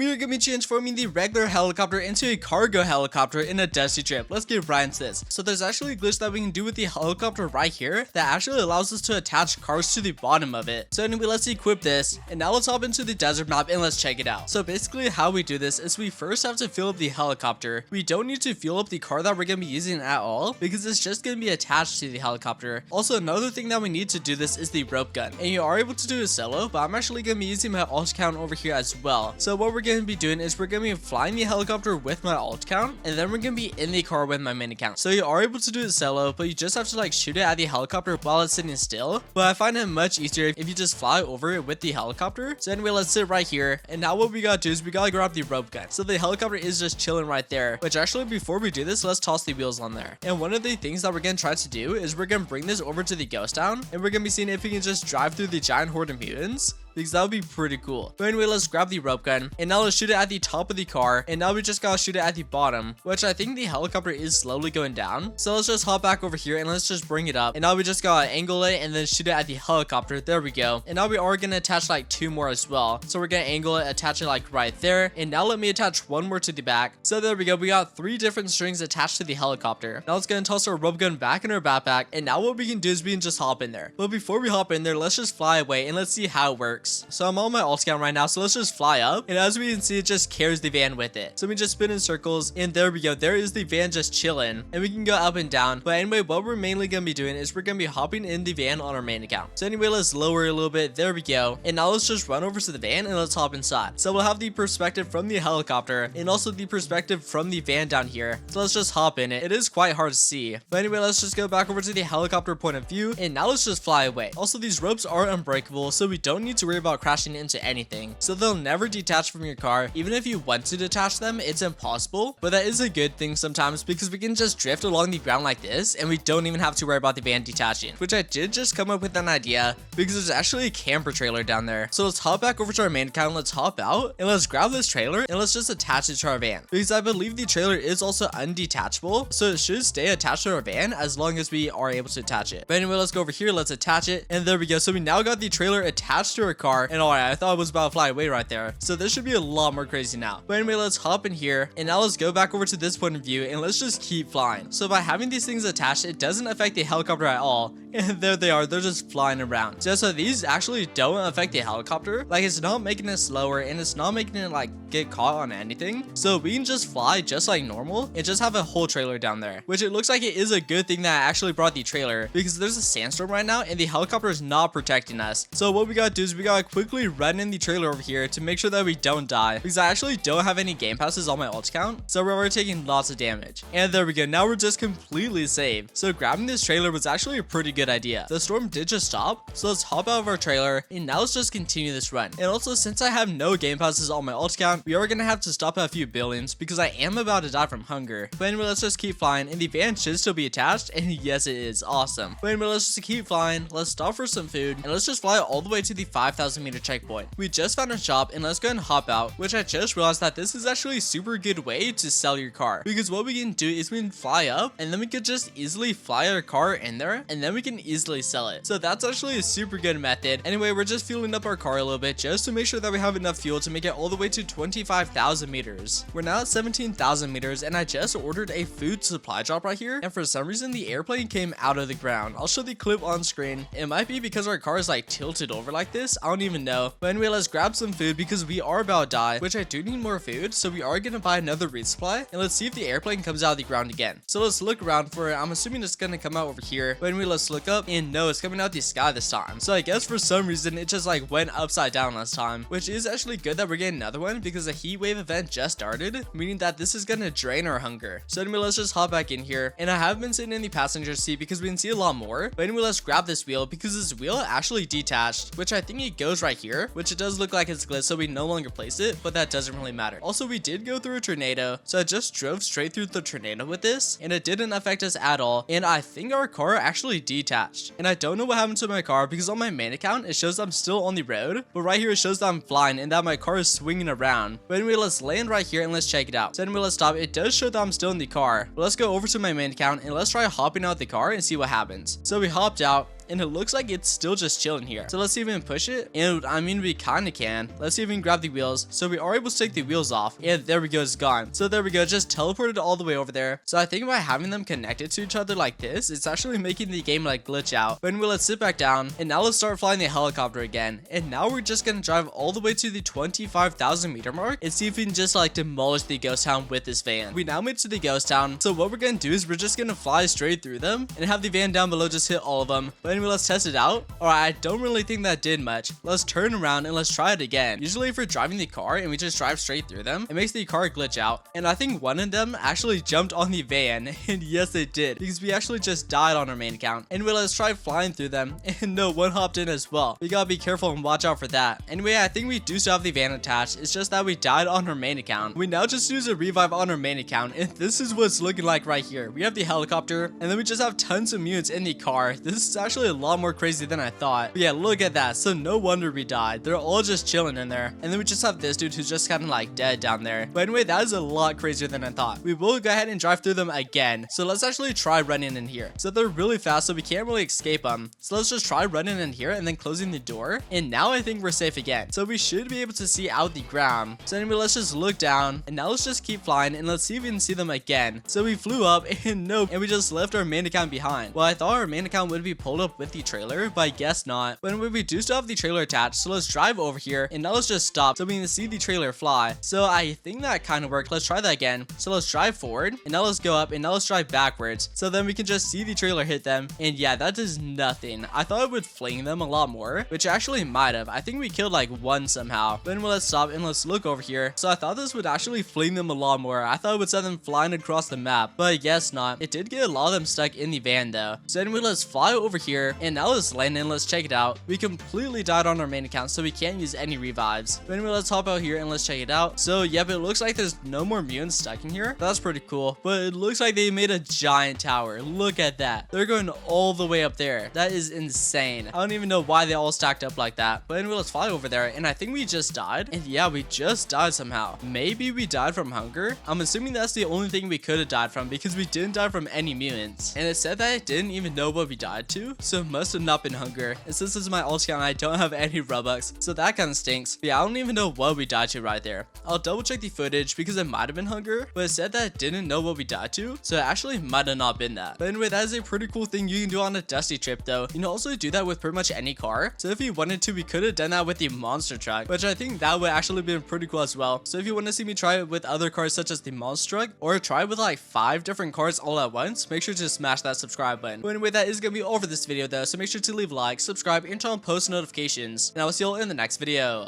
we are going to be transforming the regular helicopter into a cargo helicopter in a dusty trip. Let's get right into this. So there's actually a glitch that we can do with the helicopter right here that actually allows us to attach cars to the bottom of it. So anyway, let's equip this, and now let's hop into the desert map and let's check it out. So basically how we do this is we first have to fill up the helicopter. We don't need to fuel up the car that we're going to be using at all because it's just going to be attached to the helicopter. Also, another thing that we need to do this is the rope gun, and you are able to do it solo, but I'm actually going to be using my alt count over here as well. So what we're going to be doing is we're going to be flying the helicopter with my alt count, and then we're going to be in the car with my main account. So you are able to do it solo, but you just have to like shoot it at the helicopter while it's sitting still. But I find it much easier if you just fly over it with the helicopter. So anyway, let's sit right here, and now what we gotta do is we gotta grab the rope gun. So the helicopter is just chilling right there, which actually before we do this, let's toss the wheels on there. And one of the things that we're gonna try to do is we're gonna bring this over to the ghost town, and we're gonna be seeing if we can just drive through the giant horde of mutants, because that would be pretty cool. But anyway, let's grab the rope gun, and now let's shoot it at the top of the car, and now we just gotta shoot it at the bottom, which I think the helicopter is slowly going down. So let's just hop back over here and let's just bring it up, and now we just gotta angle it and then shoot it at the helicopter. There we go. And now we are gonna attach like 2 more as well. So we're gonna angle it, attach it like right there, and now let me attach 1 more to the back. So there we go, we got 3 different strings attached to the helicopter. Now let's go and toss our rope gun back in our backpack, and now what we can do is we can just hop in there. But before we hop in there, let's just fly away and let's see how it works. So I'm on my alt count right now, so let's just fly up, and as we can see, it just carries the van with it. So we just spin in circles, and there we go, there is the van just chilling, and we can go up and down. But anyway, what we're mainly gonna be doing is we're gonna be hopping in the van on our main account. So anyway, let's lower it a little bit. There we go, and now let's just run over to the van and let's hop inside. So we'll have the perspective from the helicopter and also the perspective from the van down here. So let's just hop in it. It is quite hard to see, but anyway, let's just go back over to the helicopter point of view, and now let's just fly away. Also, these ropes are unbreakable, so we don't need to worry about crashing into anything. So they'll never detach from your car. Even if you want to detach them, it's impossible, but that is a good thing sometimes because we can just drift along the ground like this, and we don't even have to worry about the van detaching, which I did just come up with an idea because there's actually a camper trailer down there. So let's hop back over to our main account, let's hop out, and let's grab this trailer and let's just attach it to our van, because I believe the trailer is also undetachable, so it should stay attached to our van as long as we are able to attach it. But anyway, let's go over here, let's attach it, and there we go. So we now got the trailer attached to our car, and alright, I thought it was about to fly away right there, so this should be a lot more crazy now. But anyway, let's hop in here, and now let's go back over to this point of view, and let's just keep flying. So by having these things attached, it doesn't affect the helicopter at all, and there they are, they're just flying around. So these actually don't affect the helicopter, like it's not making it slower, and it's not making it like get caught on anything. So we can just fly just like normal and just have a whole trailer down there, which it looks like it is a good thing that I actually brought the trailer, because there's a sandstorm right now and the helicopter is not protecting us. So what we gotta do is we gotta quickly run in the trailer over here to make sure that we don't die, because I actually don't have any game passes on my alt count, so we're already taking lots of damage. And there we go, now we're just completely safe. So grabbing this trailer was actually a pretty good idea. The storm did just stop, so let's hop out of our trailer, and now let's just continue this run. And also, since I have no game passes on my alt count, we are gonna have to stop at a few buildings because I am about to die from hunger. But anyway, let's just keep flying, and the van should still be attached, and yes, it is. Awesome. But anyway, let's just keep flying, let's stop for some food, and let's just fly all the way to the 5,000 meter checkpoint. We just found a shop, and let's go and hop out, which I just realized that this is actually a super good way to sell your car, because what we can do is we can fly up, and then we could just easily fly our car in there, and then we can easily sell it. So that's actually a super good method. Anyway, we're just fueling up our car a little bit just to make sure that we have enough fuel to make it all the way to 25,000 meters. We're now at 17,000 meters, and I just ordered a food supply drop right here, and for some reason the airplane came out of the ground. I'll show the clip on screen. It might be because our car is like tilted over like this, I don't even know. But anyway, let's grab some food because we are about to die, which I do need more food, so we are gonna buy another resupply, and let's see if the airplane comes out of the ground again. So let's look around for it. I'm assuming it's gonna come out over here, but anyway, let's look up, and no, it's coming out the sky this time. So I guess for some reason it just like went upside down last time, which is actually good that we're getting another one because the heat wave event just started, meaning that this is gonna drain our hunger. So anyway, let's just hop back in here, and I have been sitting in the passenger seat because we can see a lot more. But anyway, let's grab this wheel because this wheel actually detached, which I think it goes right here, which it does look like it's glitched, so we no longer place it, but that doesn't really matter. Also, we did go through a tornado, so I just drove straight through the tornado with this, and it didn't affect us at all, and I think our car actually detached. And I don't know what happened to my car because on my main account it shows I'm still on the road, but right here it shows that I'm flying and that my car is swinging around. But anyway, let's land right here and let's check it out. So anyway, let's stop. It does show that I'm still in the car, but let's go over to my main account and let's try hopping out the car and see what happens. So we hopped out, and it looks like it's still just chilling here. So let's see if we can push it, and I mean we kind of can. Let's see if we can grab the wheels. So we are able to take the wheels off, and there we go, it's gone. So there we go, just teleported all the way over there. So I think by having them connected to each other like this, it's actually making the game like glitch out. But anyway, let's sit back down, and now let's start flying the helicopter again. And now we're just gonna drive all the way to the 25,000 meter mark and see if we can just like demolish the ghost town with this van. We now made it to the ghost town, so what we're gonna do is we're just gonna fly straight through them and have the van down below just hit all of them. But anyway, let's test it out. Alright, I don't really think that did much. Let's turn around and let's try it again. Usually if we're driving the car and we just drive straight through them, it makes the car glitch out. And I think one of them actually jumped on the van, and yes it did, because we actually just died on our main account. Anyway, let's try flying through them, and no, one hopped in as well. We gotta be careful and watch out for that. Anyway, I think we do still have the van attached. It's just that we died on our main account. We now just use a revive on our main account, and this is what it's looking like right here. We have the helicopter, and then we just have tons of mutants in the car. This is actually a lot more crazy than I thought. But yeah, look at that. So no wonder we died. They're all just chilling in there. And then we just have this dude who's just kind of like dead down there. But anyway, that is a lot crazier than I thought. We will go ahead and drive through them again. So let's actually try running in here. So they're really fast, so we can't really escape them. So let's just try running in here and then closing the door. And now I think we're safe again. So we should be able to see out the ground. So anyway, let's just look down, and now let's just keep flying, and let's see if we can see them again. So we flew up, and nope, and we just left our main account behind. Well, I thought our main account would be pulled up with the trailer, but I guess not. But anyway, we do still have the trailer attached, so let's drive over here, and now let's just stop so we can see the trailer fly. So I think that kind of worked. Let's try that again. So let's drive forward, and now let's go up, and now let's drive backwards, so then we can just see the trailer hit them. And yeah, that does nothing. I thought it would fling them a lot more, which actually might have. I think we killed like one somehow. But anyway, let's stop and let's look over here. So I thought this would actually fling them a lot more. I thought it would send them flying across the map, but I guess not. It did get a lot of them stuck in the van though. So anyway, let's fly over here, and now let's land and let's check it out. We completely died on our main account, so we can't use any revives. But anyway, let's hop out here and let's check it out. So yep, it looks like there's no more mutants stuck in here. That's pretty cool. But it looks like they made a giant tower. Look at that. They're going all the way up there. That is insane. I don't even know why they all stacked up like that. But anyway, let's fly over there, and I think we just died. And yeah, we just died somehow. Maybe we died from hunger. I'm assuming that's the only thing we could have died from, because we didn't die from any mutants. And it said that it didn't even know what we died to, so it must have not been hunger. And since this is my alt account, I don't have any Robux, so that kind of stinks. But yeah, I don't even know what we died to right there. I'll double check the footage because it might have been hunger, but it said that it didn't know what we died to, so it actually might have not been that. But anyway, that is a pretty cool thing you can do on a dusty trip though. You can also do that with pretty much any car. So if you wanted to, we could have done that with the monster truck, which I think that would actually be pretty cool as well. So if you want to see me try it with other cars such as the monster truck, or try with like 5 different cars all at once, make sure to smash that subscribe button. But anyway, that is gonna be all for this video though, so make sure to leave a like, subscribe, and turn on post notifications, and I will see you all in the next video.